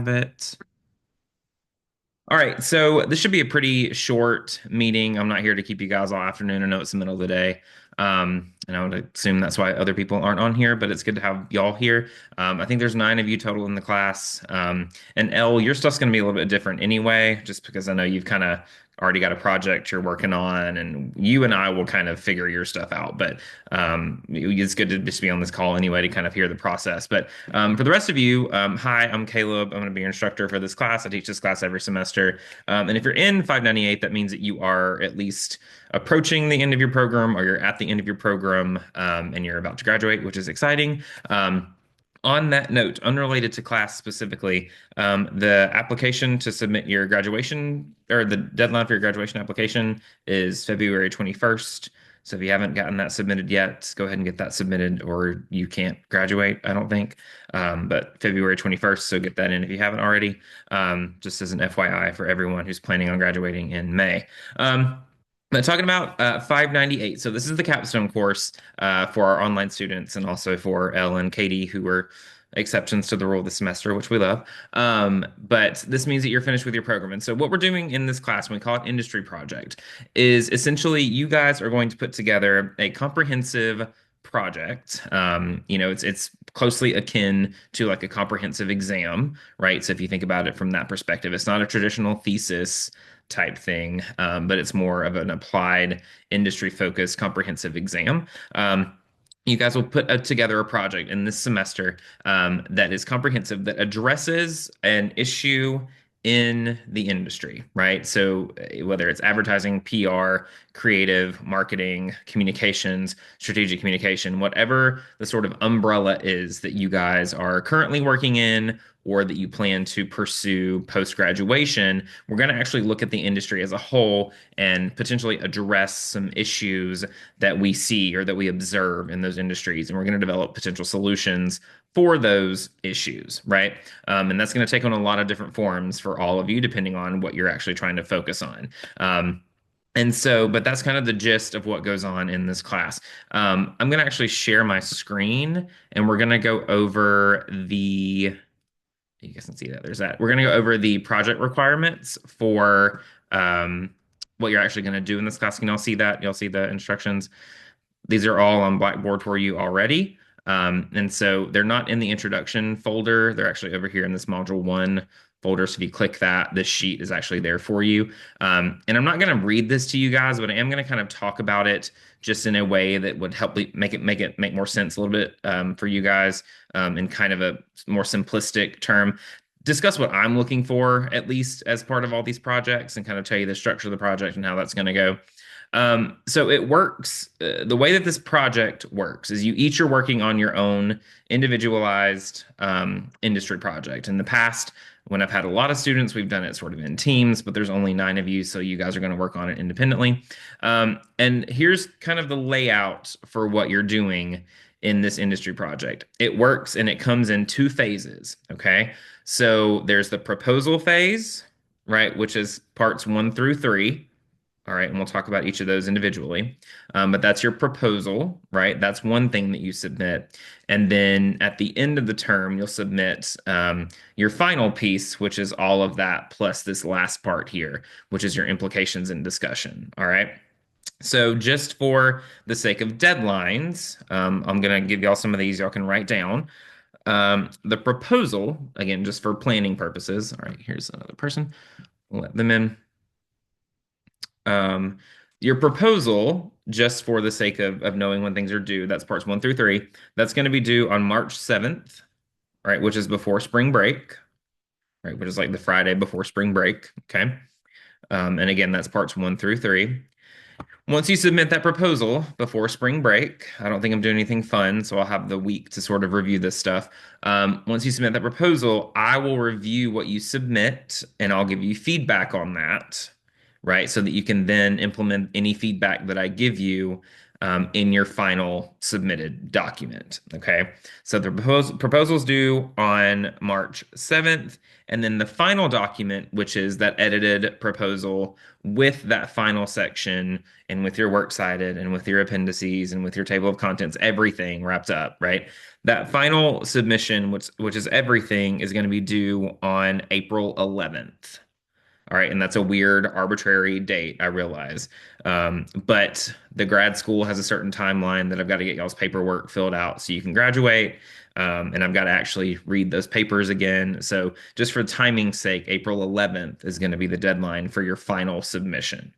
it. All right, so this should be a pretty short meeting. I'm not here to keep you guys all afternoon. I know it's the middle of the day. And I would assume that's why other people aren't on here, but it's good to have y'all here. I think there's 9 of you total in the class. And Elle, your stuff's going to be a little bit different anyway, just because I know you've kind of already got a project you're working on, and you and I will kind of figure your stuff out. But it's good to just be on this call anyway to kind of hear the process. But for the rest of you, hi, I'm Caleb. I'm going to be your instructor for this class. I teach this class every semester. And if you're in 598, that means that you are at least approaching the end of your program or you're at the end of your program and you're about to graduate, which is exciting. On that note, unrelated to class specifically, the application to submit your graduation or the deadline for your graduation application is February 21st. So if you haven't gotten that submitted yet, go ahead and get that submitted or you can't graduate, I don't think. But February 21st, so get that in if you haven't already, just as an FYI for everyone who's planning on graduating in May. But talking about 598, so this is the capstone course for our online students and also for Elle and Katie, who were exceptions to the rule this semester, which we love. But this means that you're finished with your program. And so what we're doing in this class, and we call it Industry Project, is essentially you guys are going to put together a comprehensive project. It's closely akin to like a comprehensive exam, right? So if you think about it from that perspective, it's not a traditional thesis type thing, but it's more of an applied industry focused comprehensive exam. You guys will put together a project in this semester that is comprehensive, that addresses an issue in the industry, right? So whether it's advertising, PR, creative, marketing, communications, strategic communication, whatever the sort of umbrella is that you guys are currently working in or that you plan to pursue post-graduation, we're going to actually look at the industry as a whole and potentially address some issues that we see or that we observe in those industries. And we're going to develop potential solutions for those issues, right? And that's going to take on a lot of different forms for all of you, depending on what you're actually trying to focus on. But that's kind of the gist of what goes on in this class. I'm going to actually share my screen and we're going to go over you guys can see that there's that. We're going to go over the project requirements for what you're actually going to do in this class. Can y'all see that? Y'all see the instructions? These are all on Blackboard for you already. And so they're not in the introduction folder. They're actually over here in this module 1 folder. So if you click that, this sheet is actually there for you. And I'm not going to read this to you guys, but I am going to kind of talk about it just in a way that would help make more sense a little bit for you guys in kind of a more simplistic term. Discuss what I'm looking for, at least as part of all these projects, and kind of tell you the structure of the project and how that's going to go. So it works. The way that this project works is you each are working on your own individualized industry project. In the past, when I've had a lot of students, we've done it sort of in teams, but there's only 9 of you, so you guys are going to work on it independently. And here's kind of the layout for what you're doing in this industry project. It works and it comes in 2 phases. Okay. So there's the proposal phase, right, which is parts 1 through 3. All right, and we'll talk about each of those individually. But that's your proposal, right? That's one thing that you submit. And then at the end of the term, you'll submit your final piece, which is all of that plus this last part here, which is your implications and discussion. All right. So just for the sake of deadlines, I'm going to give y'all some of these y'all can write down. The proposal, again, just for planning purposes. All right, here's another person. We'll let them in. Your proposal, just for the sake of knowing when things are due, that's parts 1 through 3. That's going to be due on March 7th, right, which is before spring break, right, which is like the Friday before spring break. Okay. And again, that's parts 1 through 3. Once you submit that proposal before spring break, I don't think I'm doing anything fun, so I'll have the week to sort of review this stuff. Once you submit that proposal, I will review what you submit and I'll give you feedback on that, right? So that you can then implement any feedback that I give you in your final submitted document. Okay. So the proposal's due on March 7th. And then the final document, which is that edited proposal with that final section and with your works cited and with your appendices and with your table of contents, everything wrapped up, right? That final submission, which is everything, is going to be due on April 11th. All right, and that's a weird, arbitrary date, I realize. But the grad school has a certain timeline that I've got to get y'all's paperwork filled out so you can graduate. And I've got to actually read those papers again. So, just for timing's sake, April 11th is going to be the deadline for your final submission.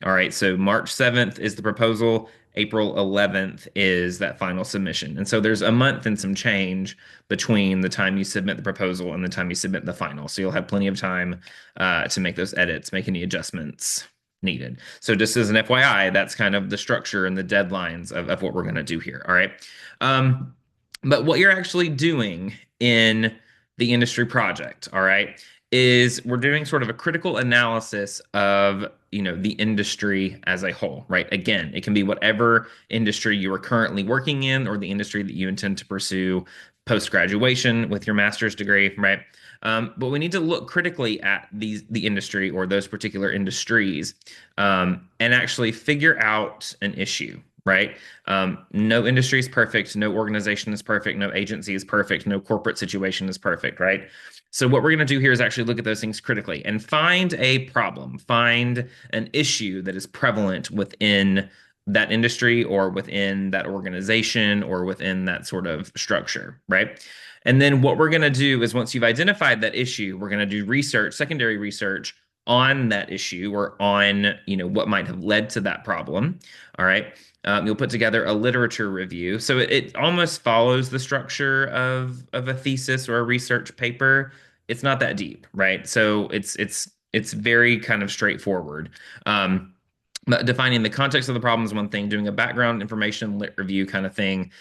All right, so March 7th is the proposal. April 11th is that final submission. And so there's a month and some change between the time you submit the proposal and the time you submit the final. So you'll have plenty of time to make those edits, make any adjustments needed. So just as an FYI, that's kind of the structure and the deadlines of what we're going to do here. All right. Um, but what you're actually doing in the industry project, all right, is we're doing sort of a critical analysis of, the industry as a whole, right? Again, it can be whatever industry you are currently working in or the industry that you intend to pursue post-graduation with your master's degree, right? But we need to look critically at the industry or those particular industries and actually figure out an issue, right? No industry is perfect, no organization is perfect, no agency is perfect, no corporate situation is perfect, right? So what we're going to do here is actually look at those things critically and find a problem, find an issue that is prevalent within that industry or within that organization or within that sort of structure, right? And then what we're going to do is once you've identified that issue, we're going to do research, secondary research on that issue or on, what might have led to that problem. All right. You'll put together a literature review. So it almost follows the structure of a thesis or a research paper. It's not that deep, right? So it's very kind of straightforward. But defining the context of the problem is one thing, doing a background information lit review kind of thing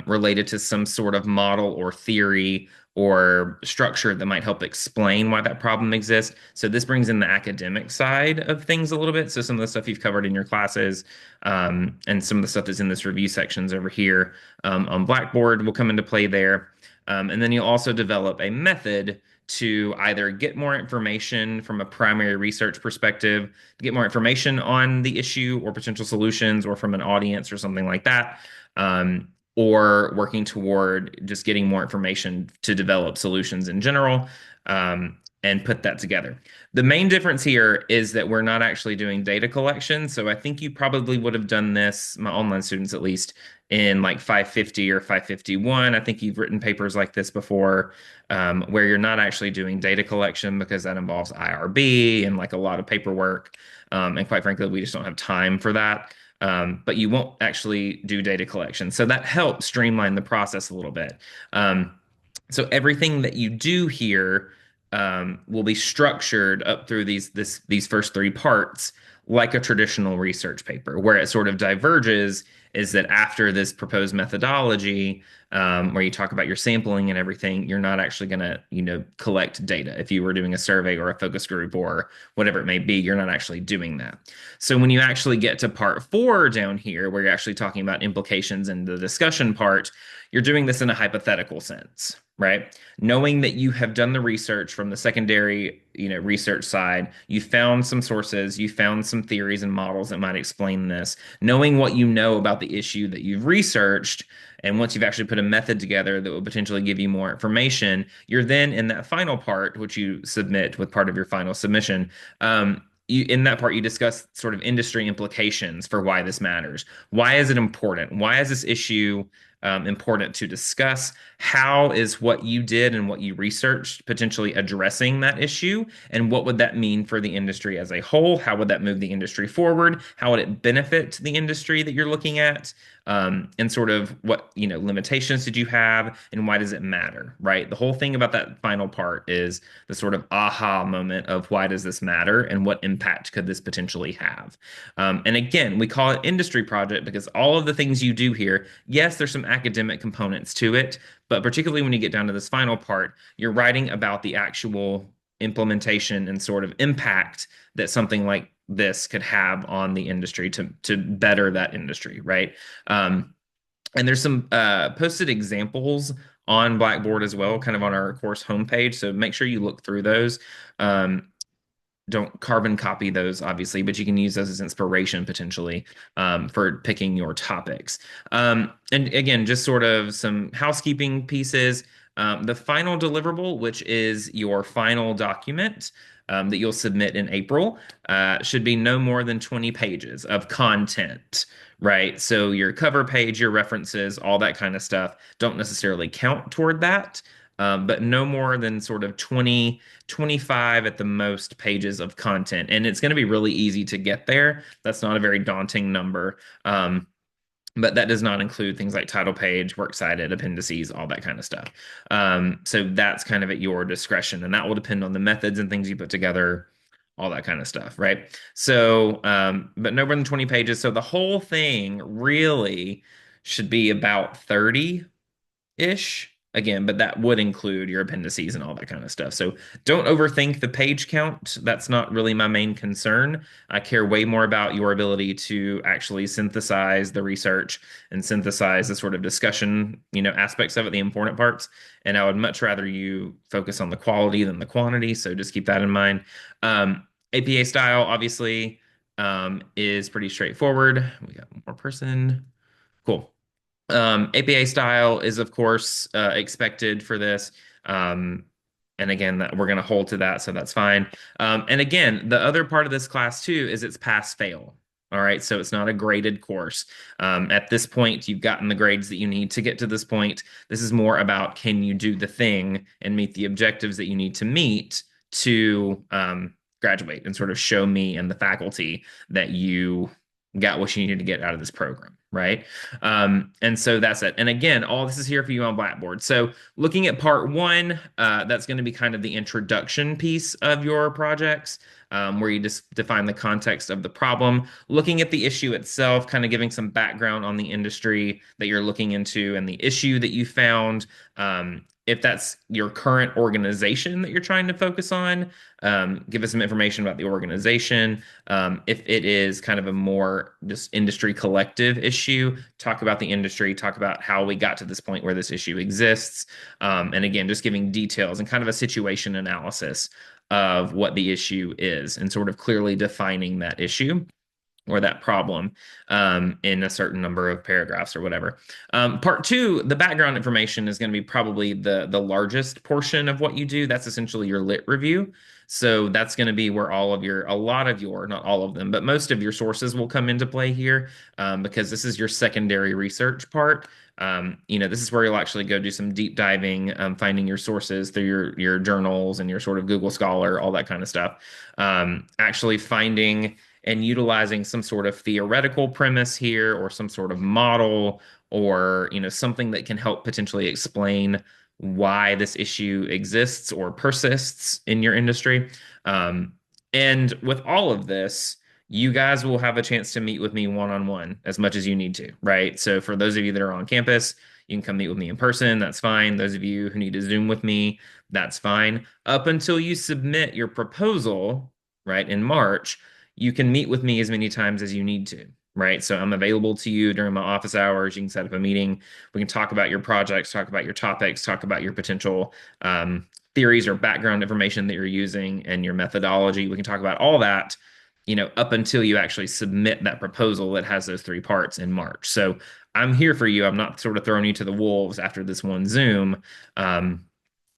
related to some sort of model or theory or structure that might help explain why that problem exists. So this brings in the academic side of things a little bit. So some of the stuff you've covered in your classes and some of the stuff that's in this review sections over here on Blackboard will come into play there. And then you'll also develop a method to either get more information from a primary research perspective, to get more information on the issue or potential solutions, or from an audience or something like that, or working toward just getting more information to develop solutions in general. And put that together. The main difference here is that we're not actually doing data collection. So I think you probably would have done this, my online students at least, in like 550 or 551. I think you've written papers like this before, where you're not actually doing data collection because that involves IRB and like a lot of paperwork. And quite frankly, we just don't have time for that. But you won't actually do data collection. So that helps streamline the process a little bit. So everything that you do here will be structured up through these first three parts like a traditional research paper. Where it sort of diverges is that after this proposed methodology, where you talk about your sampling and everything, you're not actually going to, collect data. If you were doing a survey or a focus group or whatever it may be, you're not actually doing that. So when you actually get to part 4 down here, where you're actually talking about implications in the discussion part, you're doing this in a hypothetical sense, right? Knowing that you have done the research from the secondary, research side, you found some sources, you found some theories and models that might explain this. Knowing what you know about the issue that you've researched, and once you've actually put a method together that will potentially give you more information, you're then in that final part, which you submit with part of your final submission. In that part, you discuss sort of industry implications for why this matters. Why is it important? Why is this issue important to discuss? How is what you did and what you researched potentially addressing that issue? And what would that mean for the industry as a whole? How would that move the industry forward? How would it benefit the industry that you're looking at? And sort of what, limitations did you have and why does it matter, right? The whole thing about that final part is the sort of aha moment of why does this matter and what impact could this potentially have? And again, we call it industry project because all of the things you do here, yes, there's some academic components to it, but particularly when you get down to this final part, you're writing about the actual implementation and sort of impact that something like this could have on the industry to better that industry, right? Um, and there's some posted examples on Blackboard as well, kind of on our course homepage. So make sure you look through those. Um, don't carbon copy those, obviously, but you can use those as inspiration potentially for picking your topics. And again, just sort of some housekeeping pieces. The final deliverable, which is your final document that you'll submit in April, should be no more than 20 pages of content, right? So your cover page, your references, all that kind of stuff don't necessarily count toward that. But no more than sort of 25 at the most pages of content. And it's going to be really easy to get there. That's not a very daunting number. But that does not include things like title page, works cited, appendices, all that kind of stuff. So that's kind of at your discretion. And that will depend on the methods and things you put together, all that kind of stuff, right? So, but no more than 20 pages. So the whole thing really should be about 30 ish. Again, but that would include your appendices and all that kind of stuff. So don't overthink the page count. That's not really my main concern. I care way more about your ability to actually synthesize the research and synthesize the sort of discussion, aspects of it, the important parts. And I would much rather you focus on the quality than the quantity. So just keep that in mind. APA style, obviously, is pretty straightforward. We got one more person. Cool. APA style is, of course, expected for this. Um, and again, that we're going to hold to that, so that's fine. And again, the other part of this class too is it's pass fail. All right, so it's not a graded course. At this point, you've gotten the grades that you need to get to this point. This is more about can you do the thing and meet the objectives that you need to meet to graduate and sort of show me and the faculty that you got what you needed to get out of this program, right? And so that's it. And again, all this is here for you on Blackboard. So looking at part one, that's going to be kind of the introduction piece of your projects, where you just define the context of the problem. Looking at the issue itself, kind of giving some background on the industry that you're looking into and the issue that you found. If that's your current organization that you're trying to focus on, give us some information about the organization. If it is kind of a more just industry collective issue, talk about the industry, talk about how we got to this point where this issue exists. And again, just giving details and kind of a situation analysis of what the issue is and sort of clearly defining that issue or that problem in a certain number of paragraphs or whatever. Part two, the background information is going to be probably the largest portion of what you do. That's essentially your lit review. So that's going to be where a lot of your, not all of them, but most of your sources will come into play here, because this is your secondary research part. This is where you'll actually go do some deep diving, finding your sources through your journals and your sort of Google Scholar, all that kind of stuff. Actually finding and utilizing some sort of theoretical premise here or some sort of model or something that can help potentially explain why this issue exists or persists in your industry. And with all of this, you guys will have a chance to meet with me one-on-one as much as you need to, right? So for those of you that are on campus, you can come meet with me in person. That's fine. Those of you who need to Zoom with me, that's fine. Up until you submit your proposal, right, in March, you can meet with me as many times as you need to, right? So I'm available to you during my office hours. You can set up a meeting. We can talk about your projects, talk about your topics, talk about your potential theories or background information that you're using and your methodology. We can talk about all that, up until you actually submit that proposal that has those three parts in March. So I'm here for you. I'm not sort of throwing you to the wolves after this one Zoom.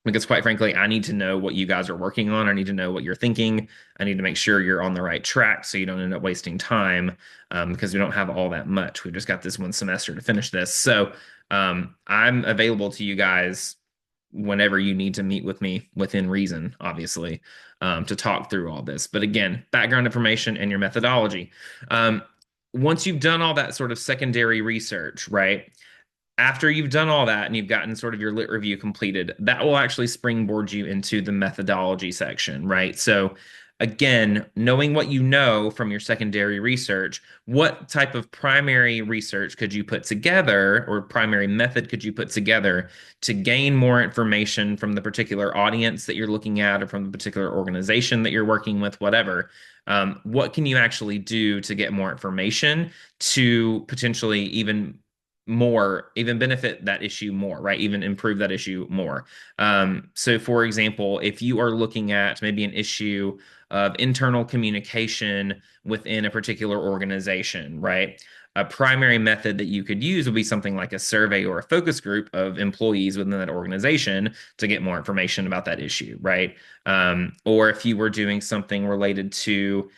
Because quite frankly, I need to know what you guys are working on. I need to know what you're thinking. I need to make sure you're on the right track so you don't end up wasting time, because we don't have all that much. We've just got this one semester to finish this. So I'm available to you guys whenever you need to meet with me within reason, obviously, to talk through all this. But again, background information and your methodology. Once you've done all that sort of secondary research, right? After you've done all that and you've gotten sort of your lit review completed, that will actually springboard you into the methodology section, right? So Again, knowing what you know from your secondary research, what type of primary research could you put together or primary method could you put together to gain more information from the particular audience that you're looking at or from the particular organization that you're working with, whatever? What can you actually do to get more information to potentially even benefit that issue more, right? Even improve that issue more. So, for example, if you are looking at maybe an issue of internal communication within a particular organization, right? A primary method that you could use would be something like a survey or a focus group of employees within that organization to get more information about that issue, right? Or if you were doing something related to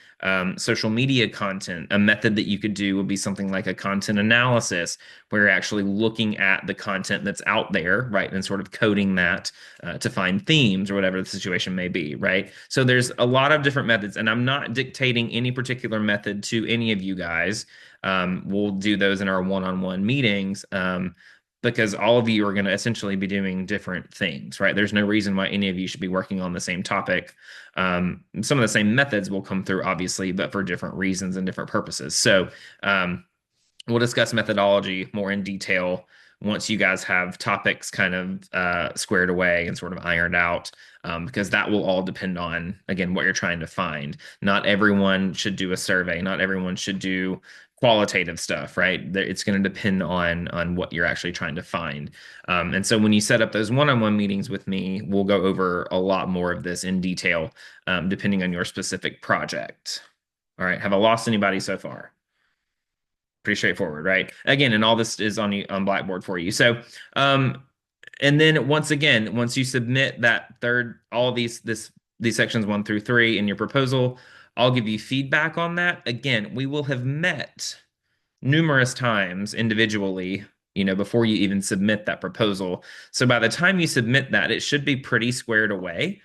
social media content, a method that you could do would be something like a content analysis, where you're actually looking at the content that's out there, right, and sort of coding that to find themes or whatever the situation may be, right? So there's a lot of different methods, and I'm not dictating any particular method to any of you guys. We'll do those in our one-on-one meetings. Because all of you are going to essentially be doing different things, right? There's no reason why any of you should be working on the same topic. Some of the same methods will come through, obviously, but for different reasons and different purposes. So, we'll discuss methodology more in detail once you guys have topics kind of squared away and sort of ironed out, because that will all depend on, again, what you're trying to find. Not everyone should do a survey. Not everyone should do qualitative stuff, right? It's going to depend on what you're actually trying to find. And so when you set up those one-on-one meetings with me, we'll go over a lot more of this in detail, depending on your specific project. All right. Have I lost anybody so far? Pretty straightforward, right? Again, and all this is on Blackboard for you. So, and then once again, once you submit that third, all these sections 1 through 3 in your proposal, I'll give you feedback on that. Again, we will have met numerous times individually, before you even submit that proposal. So by the time you submit that, it should be pretty squared away.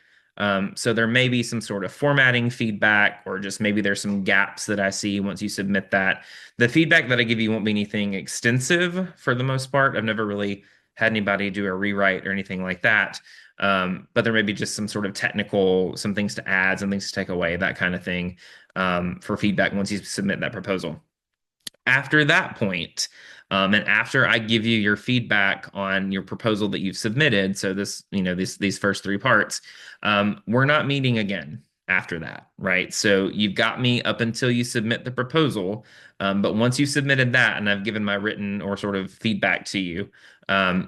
So there may be some sort of formatting feedback, or just maybe there's some gaps that I see once you submit that. The feedback that I give you won't be anything extensive for the most part. I've never really had anybody do a rewrite or anything like that. But there may be just some sort of technical, some things to add, some things to take away, that kind of thing, for feedback once you submit that proposal. After that point, and after I give you your feedback on your proposal that you've submitted, so these first 3 parts, we're not meeting again after that, right? So you've got me up until you submit the proposal, but once you've submitted that and I've given my written or sort of feedback to you,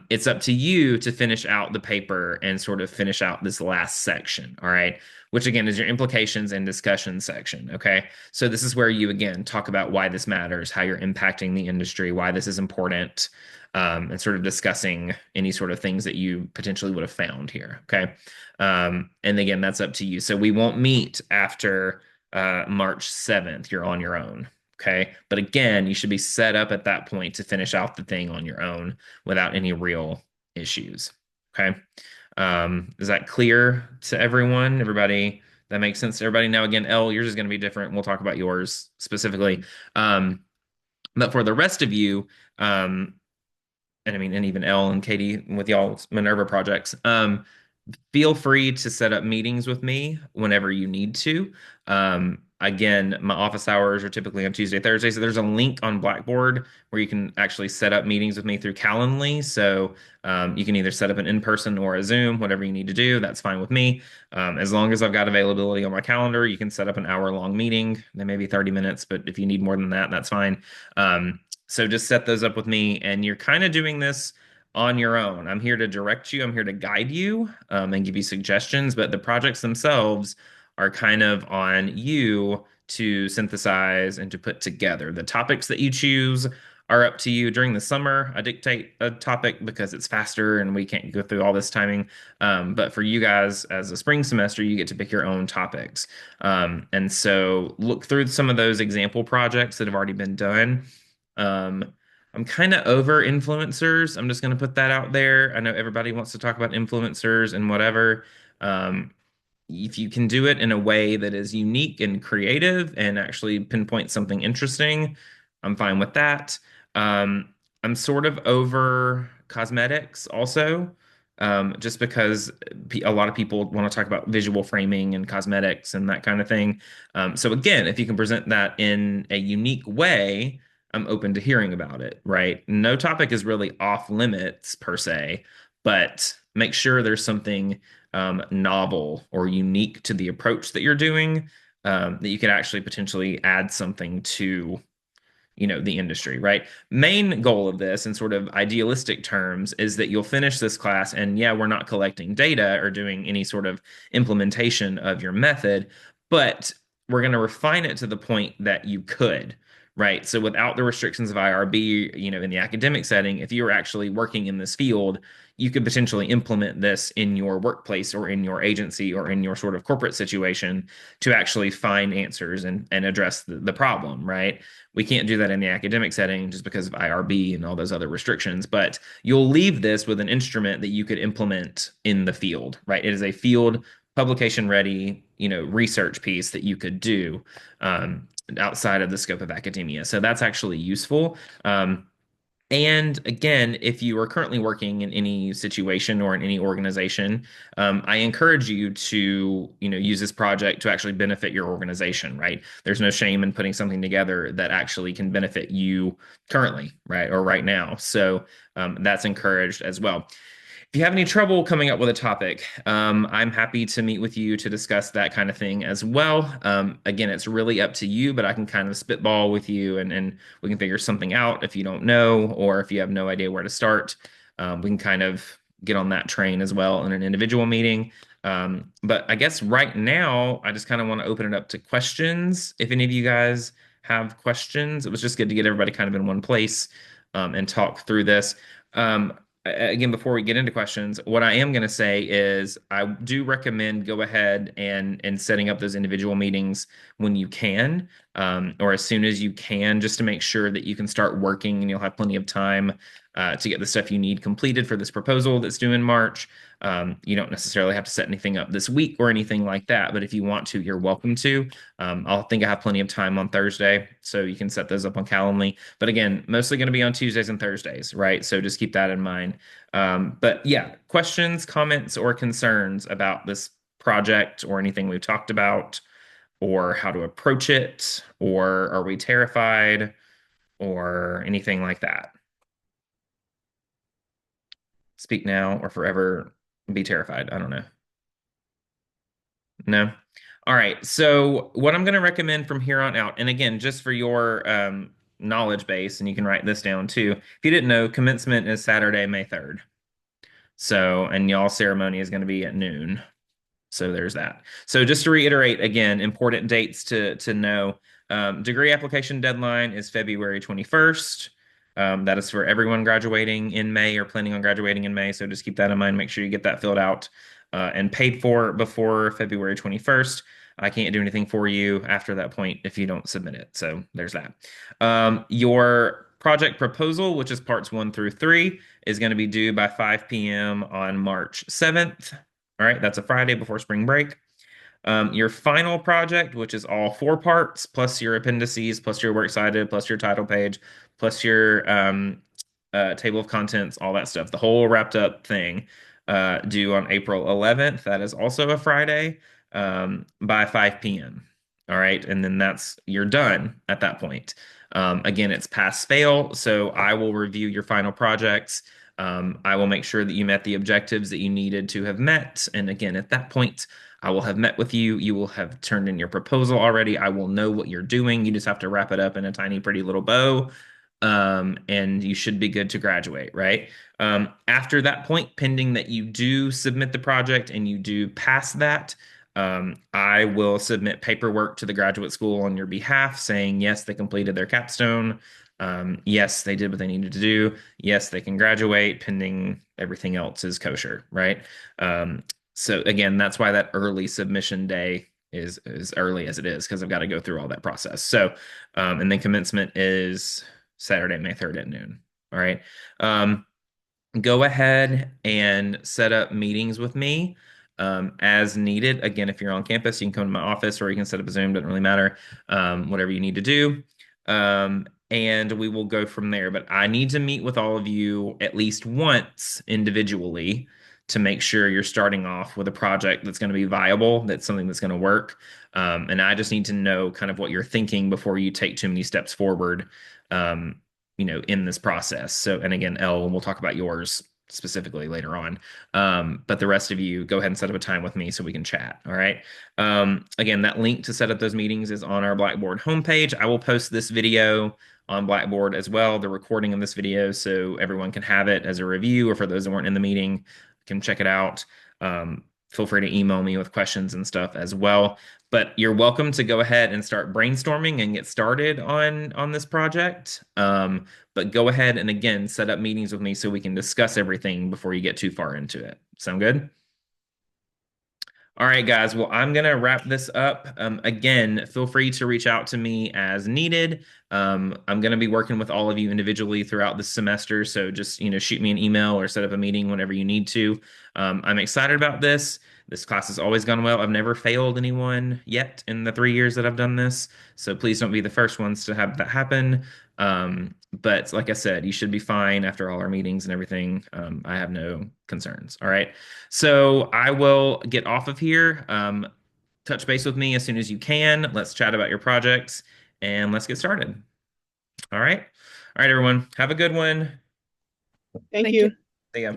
it's up to you to finish out the paper and sort of finish out this last section, all right? Which again is your implications and discussion section, okay? So this is where you again talk about why this matters, how you're impacting the industry, why this is important, and sort of discussing any sort of things that you potentially would have found here, okay? And again, that's up to you. So we won't meet after March 7th. You're on your own, okay? But again, you should be set up at that point to finish out the thing on your own without any real issues, okay? Is that clear to everyone? Everybody, that makes sense to everybody? Now, again, Elle, yours is going to be different. We'll talk about yours specifically. But for the rest of you, and I mean, and even Elle and Katie with y'all's Minerva projects, feel free to set up meetings with me whenever you need to. Again, my office hours are typically on Tuesday, Thursday. So there's a link on Blackboard where you can actually set up meetings with me through Calendly. So you can either set up an in-person or a Zoom, whatever you need to do. That's fine with me. As long as I've got availability on my calendar, you can set up an hour-long meeting. They may be 30 minutes, but if you need more than that, that's fine. So just set those up with me, and you're kind of doing this on your own. I'm here to direct you. I'm here to guide you, and give you suggestions, but the projects themselves are kind of on you to synthesize and to put together. The topics that you choose are up to you. During the summer, I dictate a topic because it's faster and we can't go through all this timing. But for you guys, as a spring semester, you get to pick your own topics. And so look through some of those example projects that have already been done. I'm kind of over influencers. I'm just going to put that out there. I know everybody wants to talk about influencers and whatever. If you can do it in a way that is unique and creative and actually pinpoint something interesting, I'm fine with that. I'm sort of over cosmetics also. just because a lot of people want to talk about visual framing and cosmetics and that kind of thing. So again, if you can present that in a unique way, I'm open to hearing about it, right? No topic is really off limits per se, but make sure there's something novel or unique to the approach that you're doing, that you could actually potentially add something to, the industry, right? Main goal of this in sort of idealistic terms is that you'll finish this class and yeah, we're not collecting data or doing any sort of implementation of your method, but we're going to refine it to the point that you could, right? So without the restrictions of IRB, in the academic setting, if you're actually working in this field, you could potentially implement this in your workplace or in your agency or in your sort of corporate situation to actually find answers and address the problem, right? We can't do that in the academic setting just because of IRB and all those other restrictions, but you'll leave this with an instrument that you could implement in the field, right? It is a field publication ready, research piece that you could do outside of the scope of academia. So that's actually useful. And again, if you are currently working in any situation or in any organization, I encourage you to, use this project to actually benefit your organization, right? There's no shame in putting something together that actually can benefit you currently, right? Or right now. So that's encouraged as well. If you have any trouble coming up with a topic, I'm happy to meet with you to discuss that kind of thing as well. Again, it's really up to you, but I can kind of spitball with you and we can figure something out if you don't know or if you have no idea where to start. We can kind of get on that train as well in an individual meeting. But I guess right now, I just kind of want to open it up to questions. If any of you guys have questions, it was just good to get everybody kind of in one place and talk through this. Again, before we get into questions, what I am going to say is I do recommend go ahead and setting up those individual meetings when you can, or as soon as you can, just to make sure that you can start working and you'll have plenty of time to get the stuff you need completed for this proposal that's due in March. You don't necessarily have to set anything up this week or anything like that, but if you want to, you're welcome to. I'll think I have plenty of time on Thursday, so you can set those up on Calendly. But again, mostly going to be on Tuesdays and Thursdays, right? So just keep that in mind. But yeah, questions, comments, or concerns about this project or anything we've talked about, or how to approach it, or are we terrified, or anything like that? Speak now or forever be terrified. I don't know. No. All right. So what I'm going to recommend from here on out, and again, just for your knowledge base, and you can write this down too. If you didn't know, commencement is Saturday, May 3rd. So, and y'all ceremony is going to be at noon. So there's that. So just to reiterate again, important dates to know. Degree application deadline is February 21st. That is for everyone graduating in May or planning on graduating in May. So just keep that in mind. Make sure you get that filled out and paid for before February 21st. I can't do anything for you after that point if you don't submit it. So there's that. Your project proposal, which is parts 1 through 3, is going to be due by 5 p.m. on March 7th. All right, that's a Friday before spring break. Your final project, which is all 4 parts, plus your appendices, plus your works cited, plus your title page, plus your table of contents, all that stuff, the whole wrapped up thing, due on April 11th. That is also a Friday, by 5 p.m. All right, and then you're done at that point. Again, it's pass fail, so I will review your final projects. I will make sure that you met the objectives that you needed to have met. And again, at that point, I will have met with you. You will have turned in your proposal already. I will know what you're doing. You just have to wrap it up in a tiny, pretty little bow. And you should be good to graduate, right? After that point, pending that you do submit the project and you do pass that, I will submit paperwork to the graduate school on your behalf saying, yes, they completed their capstone. Yes, they did what they needed to do. Yes, they can graduate pending everything else is kosher, right? So again, that's why that early submission day is as early as it is because I've got to go through all that process. So, and then commencement is Saturday, May 3rd at noon. All right. Go ahead and set up meetings with me as needed. Again, if you're on campus, you can come to my office or you can set up a Zoom, doesn't really matter. Whatever you need to do. And we will go from there. But I need to meet with all of you at least once individually to make sure you're starting off with a project that's going to be viable, that's something that's going to work. And I just need to know kind of what you're thinking before you take too many steps forward, um, in this process. So, and again, Elle, we'll talk about yours specifically later on. But the rest of you, go ahead and set up a time with me so we can chat. All right. Again, that link to set up those meetings is on our Blackboard homepage. I will post this video on Blackboard as well, the recording of this video, so everyone can have it as a review, or for those that weren't in the meeting, can check it out. Feel free to email me with questions and stuff as well. But you're welcome to go ahead and start brainstorming and get started on this project. But go ahead and again set up meetings with me so we can discuss everything before you get too far into it. Sound good? All right, guys. Well, I'm going to wrap this up. Again, feel free to reach out to me as needed. I'm going to be working with all of you individually throughout the semester. So just, shoot me an email or set up a meeting whenever you need to. I'm excited about this. This class has always gone well. I've never failed anyone yet in the 3 years that I've done this. So please don't be the first ones to have that happen. But like I said, you should be fine after all our meetings and everything. I have no concerns. All right. So I will get off of here. Touch base with me as soon as you can. Let's chat about your projects and let's get started. All right. All right, everyone. Have a good one. Thank you. See ya.